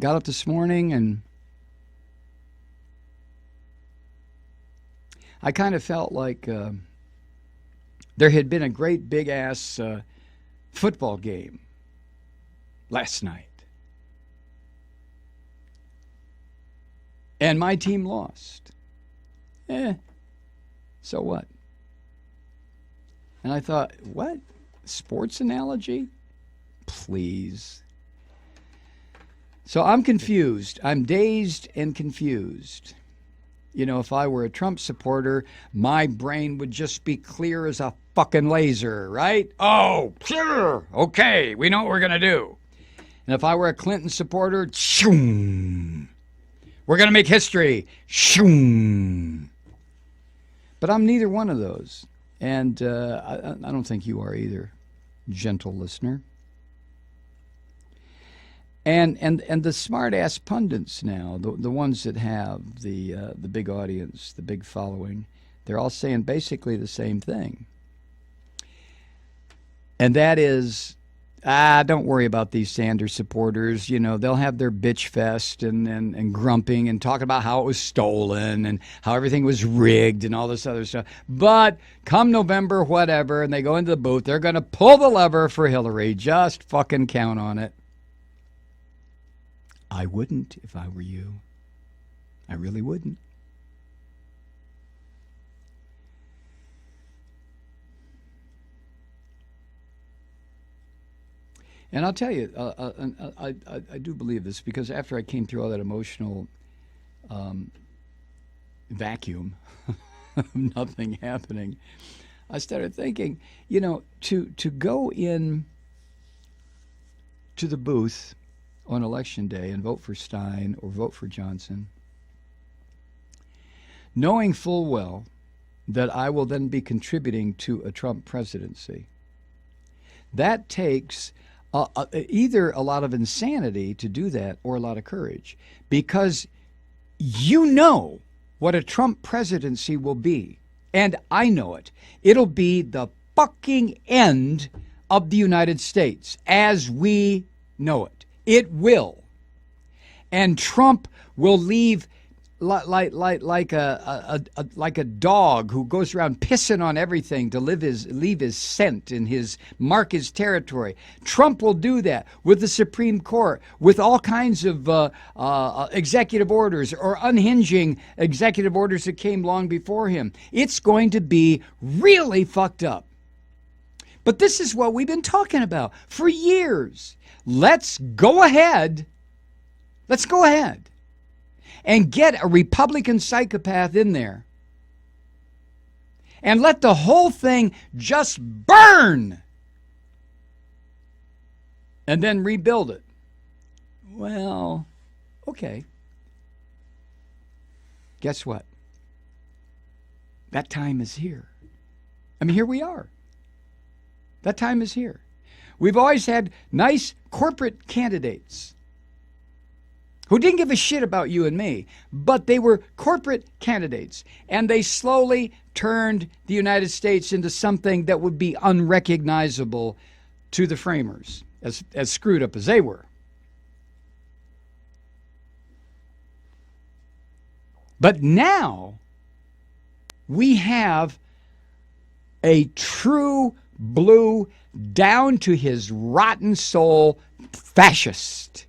Got up this morning and I kind of felt like there had been a great big ass football game last night. And my team lost. So what? And I thought, what? Sports analogy? Please. So I'm confused. I'm dazed and confused. You know, if I were a Trump supporter, my brain would just be clear as a fucking laser, right? Oh, clear. Okay, we know what we're going to do. And if I were a Clinton supporter, shoom, we're going to make history. Shoom. But I'm neither one of those. And I don't think you are either, gentle listener. And the smart-ass pundits now, the ones that have the big audience, the big following, they're all saying basically the same thing. And that is, don't worry about these Sanders supporters. You know, they'll have their bitch fest and grumping and talking about how it was stolen and how everything was rigged and all this other stuff. But come November, whatever, and they go into the booth, they're going to pull the lever for Hillary. Just fucking count on it. I wouldn't if I were you. I really wouldn't. And I'll tell you, I do believe this because after I came through all that emotional vacuum of nothing happening, I started thinking, you know, to go in to the booth on election day and vote for Stein or vote for Johnson, knowing full well that I will then be contributing to a Trump presidency. That takes either a lot of insanity to do that or a lot of courage, because you know what a Trump presidency will be, and I know it. It'll be the fucking end of the United States as we know it. It will. And Trump will leave like a dog who goes around pissing on everything to leave his scent and mark his territory. Trump will do that with the Supreme Court, with all kinds of executive orders or unhinging executive orders that came long before him. It's going to be really fucked up. But this is what we've been talking about for years. Let's go ahead and get a Republican psychopath in there and let the whole thing just burn and then rebuild it. Well, okay. Guess what? That time is here. I mean, here we are. That time is here. We've always had nice corporate candidates who didn't give a shit about you and me, but they were corporate candidates, and they slowly turned the United States into something that would be unrecognizable to the framers, as screwed up as they were. But now we have a true blue, down to his rotten soul fascist.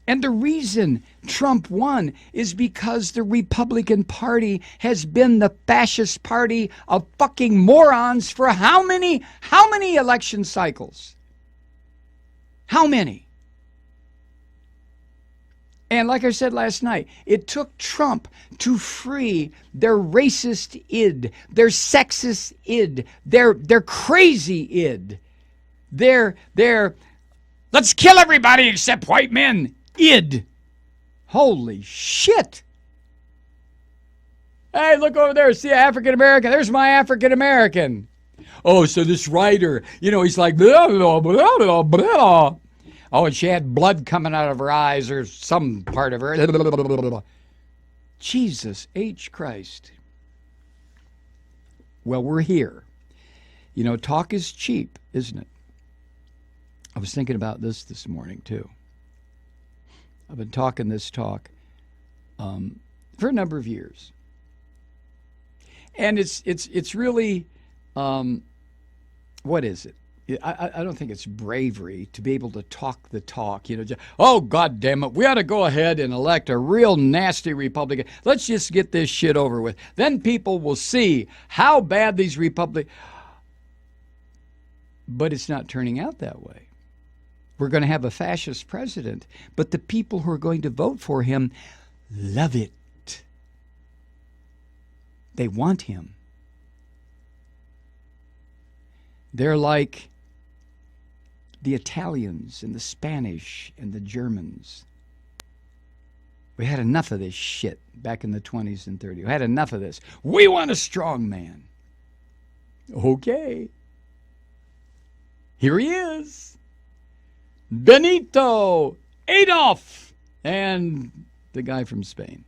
And the reason Trump won is because the Republican Party has been the fascist party of fucking morons for how many election cycles? How many? And like I said last night, it took Trump to free their racist id, their sexist id, their crazy id, their let's kill everybody except white men id. Holy shit. Hey, look over there, see African American? There's my African American. Oh, so this writer, he's like blah, blah, blah, blah, blah. Oh, and she had blood coming out of her eyes or some part of her. Jesus H. Christ. Well, we're here. Talk is cheap, isn't it? I was thinking about this morning, too. I've been talking this talk for a number of years. And it's really, what is it? I don't think it's bravery to be able to talk the talk. Oh, God damn it, we ought to go ahead and elect a real nasty Republican. Let's just get this shit over with. Then people will see how bad these Republicans. But it's not turning out that way. We're going to have a fascist president, but the people who are going to vote for him love it. They want him. They're like the Italians and the Spanish and the Germans. We had enough of this shit back in the 20s and 30s. We had enough of this. We want a strong man. Okay. Here he is. Benito, Adolf, and the guy from Spain.